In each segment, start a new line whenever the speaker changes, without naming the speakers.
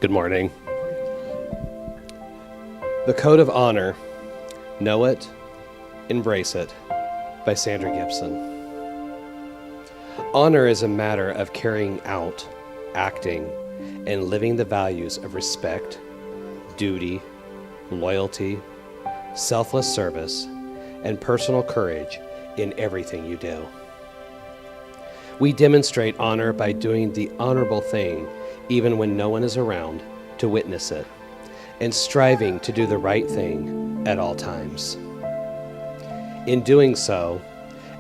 Good morning. The Code of Honor, Know It, Embrace It, by Sandra Gibson. Honor is a matter of carrying out, acting, and living the values of respect, duty, loyalty, selfless service, and personal courage in everything you do. We demonstrate honor by doing the honorable thing even when no one is around to witness it, and striving to do the right thing at all times. In doing so,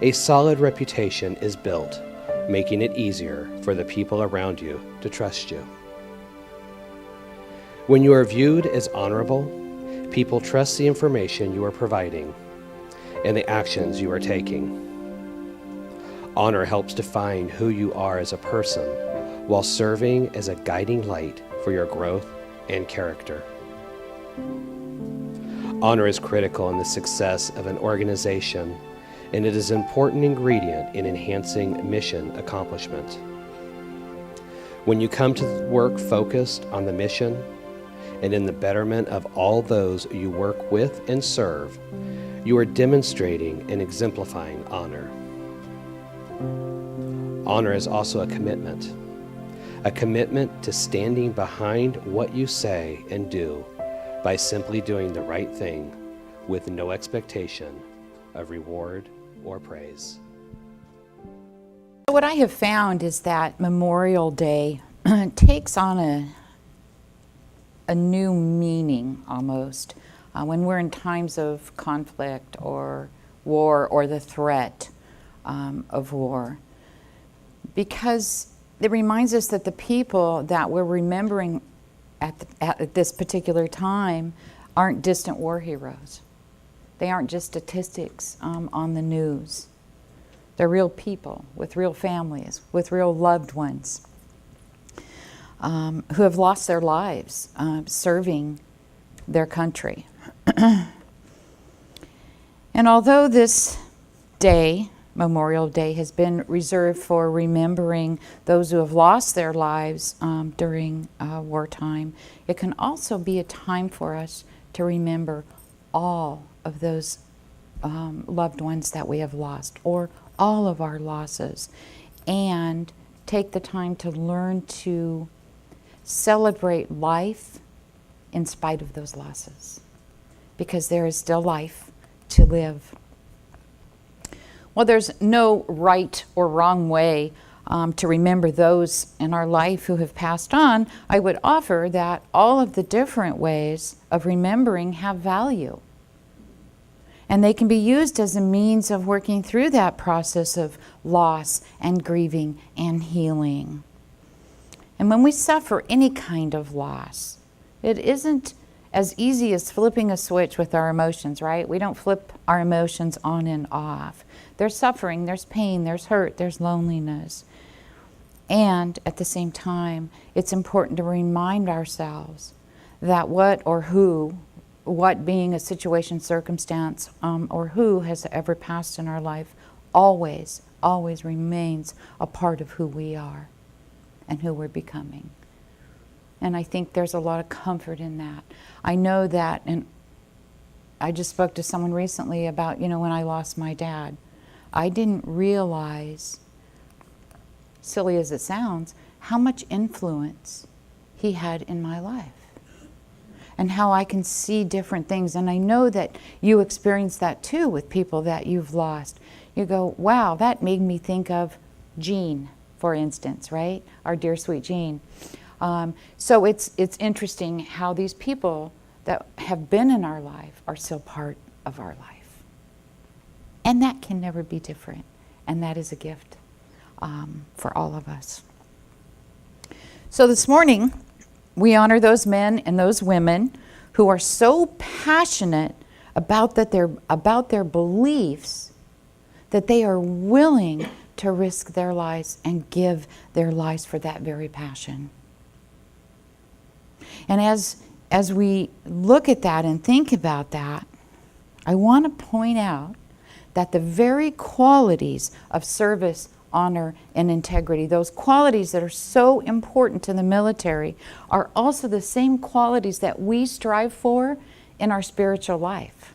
a solid reputation is built, making it easier for the people around you to trust you. When you are viewed as honorable, people trust the information you are providing and the actions you are taking. Honor helps define who you are as a person while serving as a guiding light for your growth and character. Honor is critical in the success of an organization, and it is an important ingredient in enhancing mission accomplishment. When you come to work focused on the mission and in the betterment of all those you work with and serve, you are demonstrating and exemplifying honor. Honor is also a commitment to standing behind what you say and do by simply doing the right thing with no expectation of reward or praise.
What I have found is that Memorial Day takes on a new meaning almost when we're in times of conflict or war or the threat of war, because it reminds us that the people that we're remembering at this particular time aren't distant war heroes. They aren't just statistics on the news. They're real people with real families, with real loved ones who have lost their lives serving their country. And although this day, Memorial Day, has been reserved for remembering those who have lost their lives during wartime, it can also be a time for us to remember all of those loved ones that we have lost, or all of our losses, and take the time to learn to celebrate life in spite of those losses, because there is still life to live. Well, there's no right or wrong way to remember those in our life who have passed on. I would offer that all of the different ways of remembering have value. And they can be used as a means of working through that process of loss and grieving and healing. And when we suffer any kind of loss, it isn't as easy as flipping a switch with our emotions, right? We don't flip our emotions on and off. There's suffering, there's pain, there's hurt, there's loneliness. And at the same time, it's important to remind ourselves that what being a situation, circumstance, or who has ever passed in our life always remains a part of who we are and who we're becoming. And I think there's a lot of comfort in that. I know that, and I just spoke to someone recently about, when I lost my dad, I didn't realize, silly as it sounds, how much influence he had in my life and how I can see different things. And I know that you experience that too with people that you've lost. You go, wow, that made me think of Jean, for instance, right? Our dear sweet Jean. So it's interesting how these people that have been in our life are still part of our life. And that can never be different. And that is a gift for all of us. So this morning, we honor those men and those women who are so passionate about their beliefs that they are willing to risk their lives and give their lives for that very passion. And as we look at that and think about that, I want to point out that the very qualities of service honor, and integrity. Those qualities that are so important to the military are also the same qualities that we strive for in our spiritual life.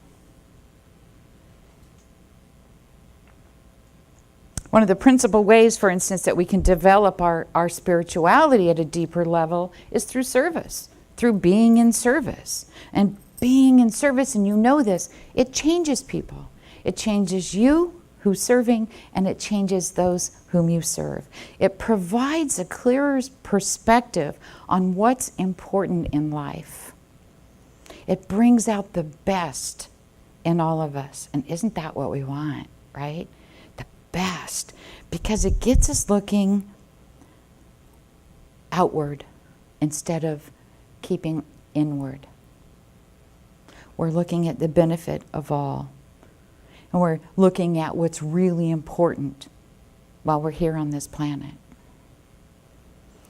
One of the principal ways, for instance, that we can develop our spirituality at a deeper level is through service, through being in service. And being in service, and you know this, it changes people. It changes you who's serving, and it changes those whom you serve. It provides a clearer perspective on what's important in life. It brings out the best in all of us. And isn't that what we want, right? The best. Because it gets us looking outward instead of keeping inward. We're looking at the benefit of all. And we're looking at what's really important while we're here on this planet.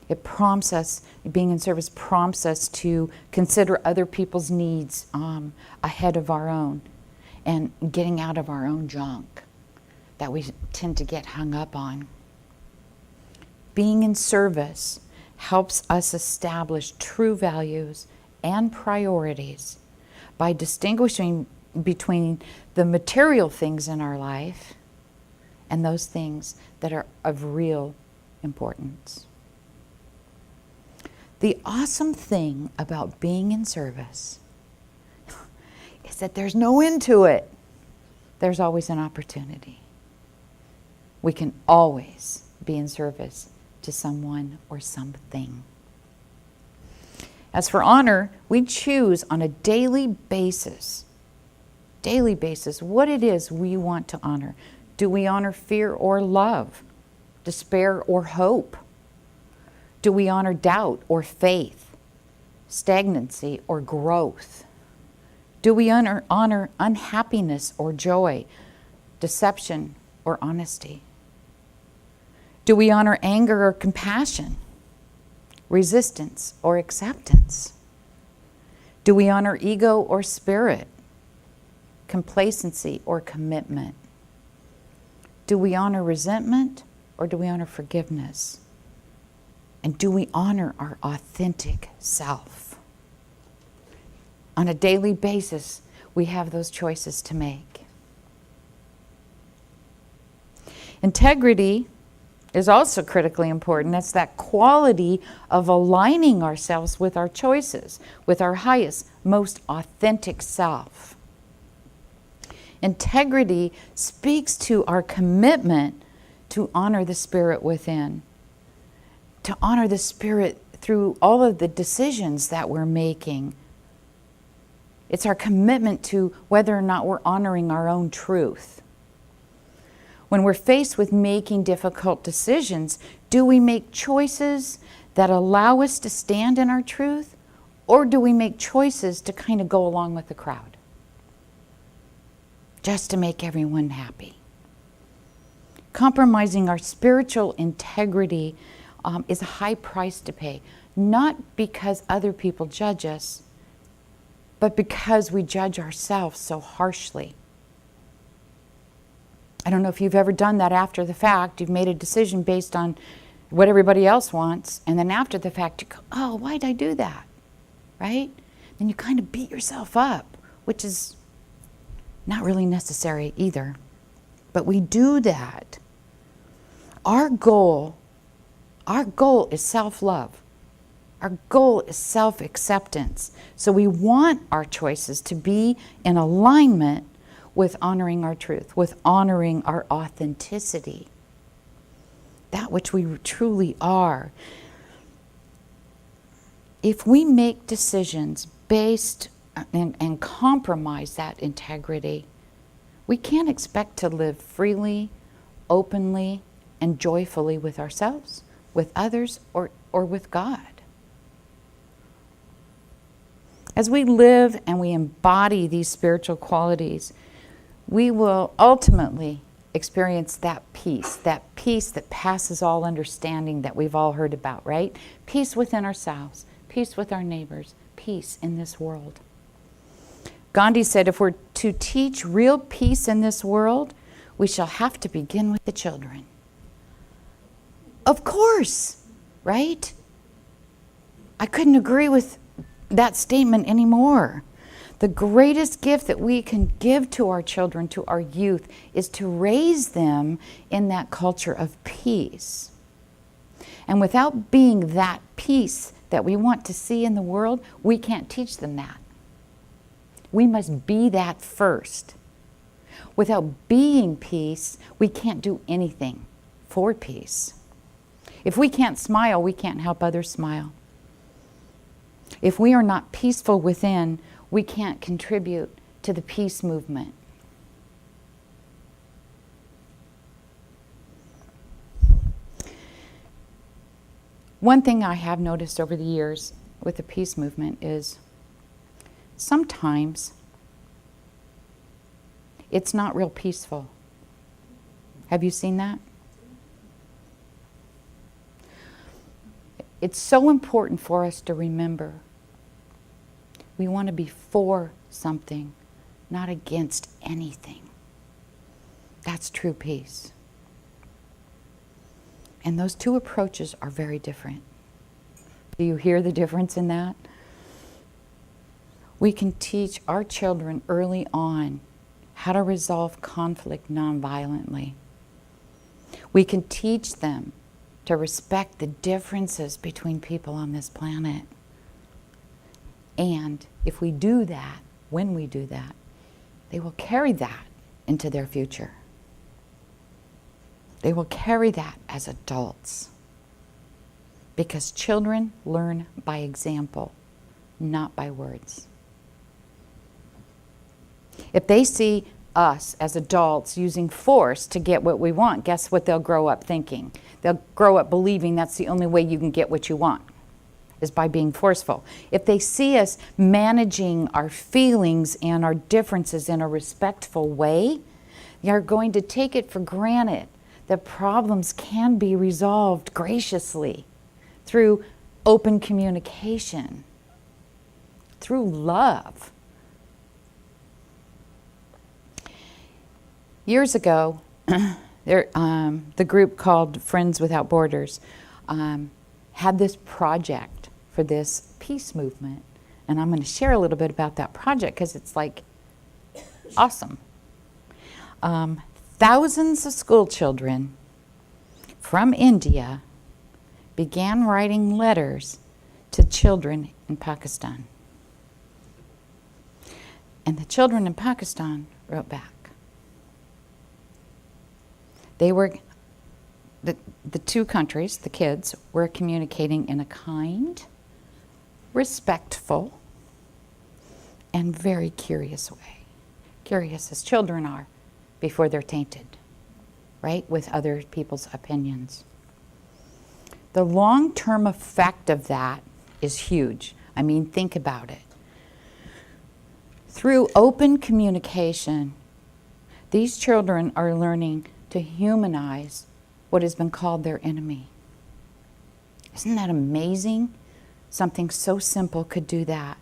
It prompts us, being in service prompts us to consider other people's needs ahead of our own, and getting out of our own junk that we tend to get hung up on. Being in service helps us establish true values and priorities by distinguishing between the material things in our life and those things that are of real importance. The awesome thing about being in service is that there's no end to it. There's always an opportunity. We can always be in service to someone or something. As for honor, we choose on a daily basis what it is we want to honor. Do we honor fear or love, despair or hope? Do we honor doubt or faith, stagnancy or growth? Do we honor unhappiness or joy, deception or honesty? Do we honor anger or compassion, resistance or acceptance? Do we honor ego or spirit, complacency or commitment? Do we honor resentment or do we honor forgiveness? And do we honor our authentic self? On a daily basis, we have those choices to make. Integrity is also critically important. It's that quality of aligning ourselves with our choices, with our highest, most authentic self. Integrity speaks to our commitment to honor the spirit within, to honor the spirit through all of the decisions that we're making. It's our commitment to whether or not we're honoring our own truth. When we're faced with making difficult decisions, do we make choices that allow us to stand in our truth, or do we make choices to kind of go along with the crowd, just to make everyone happy? Compromising our spiritual integrity is a high price to pay, not because other people judge us, but because we judge ourselves so harshly. I don't know if you've ever done that after the fact. You've made a decision based on what everybody else wants, and then after the fact you go, oh, why did I do that? Right? Then you kind of beat yourself up, which is not really necessary either. But we do that. Our goal is self-love. Our goal is self-acceptance. So we want our choices to be in alignment with honoring our truth, with honoring our authenticity, that which we truly are. If we make decisions based and compromise that integrity, we can't expect to live freely, openly, and joyfully with ourselves, with others, or with God. As we live and we embody these spiritual qualities, we will ultimately experience that peace that passes all understanding that we've all heard about, right? Peace within ourselves, peace with our neighbors, peace in this world. Gandhi said, if we're to teach real peace in this world, we shall have to begin with the children. Of course, right? I couldn't agree with that statement anymore. The greatest gift that we can give to our children, to our youth, is to raise them in that culture of peace. And without being that peace that we want to see in the world, we can't teach them that. We must be that first. Without being peace, we can't do anything for peace. If we can't smile, we can't help others smile. If we are not peaceful within, we can't contribute to the peace movement. One thing I have noticed over the years with the peace movement is sometimes it's not real peaceful. Have you seen that? It's so important for us to remember we want to be for something, not against anything. That's true peace. And those two approaches are very different. Do you hear the difference in that? We can teach our children early on how to resolve conflict nonviolently. We can teach them to respect the differences between people on this planet. And if we do that, when we do that, they will carry that into their future. They will carry that as adults. Because children learn by example, not by words. If they see us as adults using force to get what we want, guess what they'll grow up thinking? They'll grow up believing that's the only way you can get what you want, is by being forceful. If they see us managing our feelings and our differences in a respectful way, they are going to take it for granted that problems can be resolved graciously through open communication, through love. Years ago, the group called Friends Without Borders had this project for this peace movement. And I'm going to share a little bit about that project because it's like awesome. Thousands of school children from India began writing letters to children in Pakistan. And the children in Pakistan wrote back. They were, the two countries, the kids, were communicating in a kind, respectful, and very curious way. Curious as children are before they're tainted, right, with other people's opinions. The long-term effect of that is huge. I mean, think about it. Through open communication, these children are learning to humanize what has been called their enemy. Isn't that amazing? Something so simple could do that.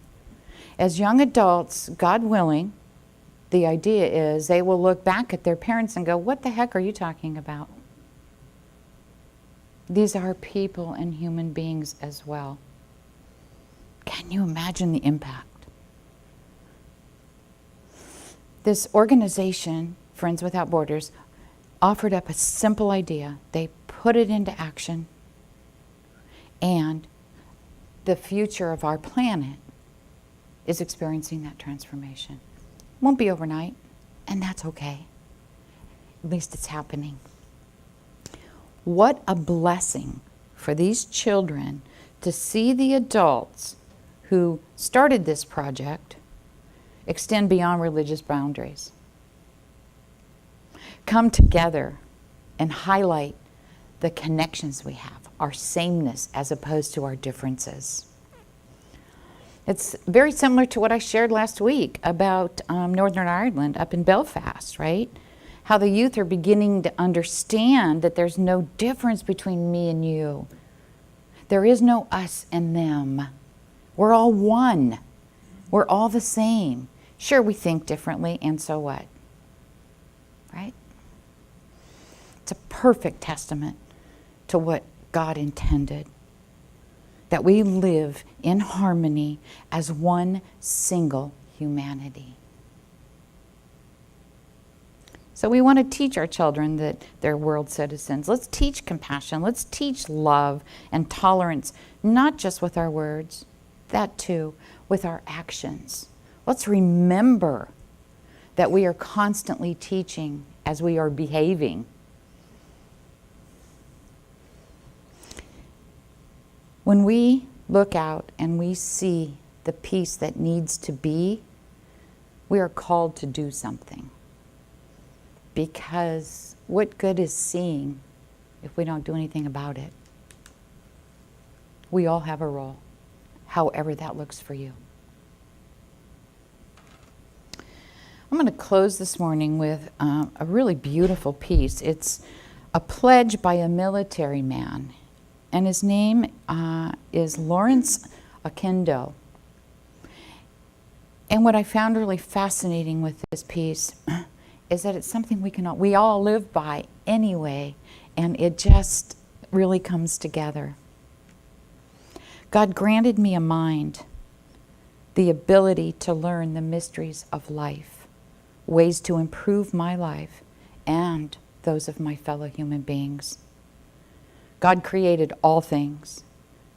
As young adults, God willing, the idea is they will look back at their parents and go, what the heck are you talking about? These are people and human beings as well. Can you imagine the impact? This organization, Friends Without Borders, offered up a simple idea. They put it into action, and the future of our planet is experiencing that transformation. Won't be overnight, and that's okay. At least it's happening. What a blessing for these children to see the adults who started this project extend beyond religious boundaries. Come together and highlight the connections we have, our sameness as opposed to our differences. It's very similar to what I shared last week about Northern Ireland up in Belfast, right? How the youth are beginning to understand that there's no difference between me and you. There is no us and them. We're all one. We're all the same. Sure, we think differently, and so what? Right? It's a perfect testament to what God intended. That we live in harmony as one single humanity. So we want to teach our children that they're world citizens. Let's teach compassion. Let's teach love and tolerance, not just with our words, that too, with our actions. Let's remember that we are constantly teaching as we are behaving. When we look out and we see the peace that needs to be, we are called to do something. Because what good is seeing if we don't do anything about it? We all have a role, however that looks for you. I'm going to close this morning with a really beautiful piece. It's a pledge by a military man, and his name is Lawrence Oquendo. And what I found really fascinating with this piece is that it's something we all live by anyway, and it just really comes together. God granted me a mind, the ability to learn the mysteries of life, ways to improve my life and those of my fellow human beings. God created all things.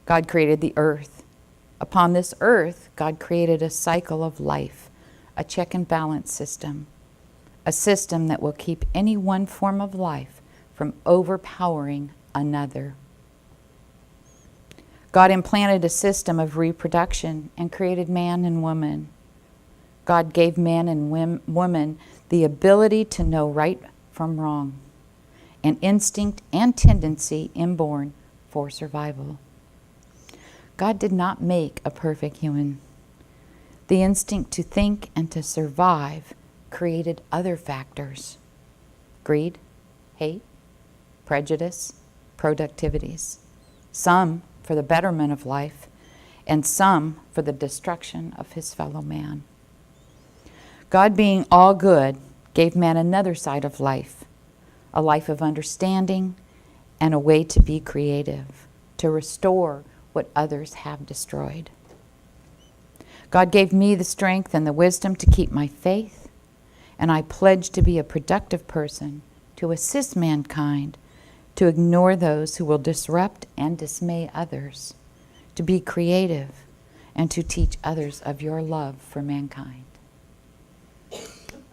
God created the earth. Upon this earth, God created a cycle of life, a check and balance system, a system that will keep any one form of life from overpowering another. God implanted a system of reproduction and created man and woman. God gave man and woman the ability to know right from wrong, an instinct and tendency inborn for survival. God did not make a perfect human. The instinct to think and to survive created other factors: greed, hate, prejudice, productivities, some for the betterment of life, and some for the destruction of his fellow man. God, being all good, gave man another side of life, a life of understanding and a way to be creative, to restore what others have destroyed. God gave me the strength and the wisdom to keep my faith, and I pledge to be a productive person, to assist mankind, to ignore those who will disrupt and dismay others, to be creative, and to teach others of your love for mankind.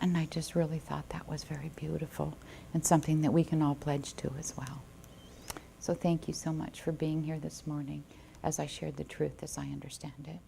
And I just really thought that was very beautiful and something that we can all pledge to as well. So thank you so much for being here this morning as I shared the truth as I understand it.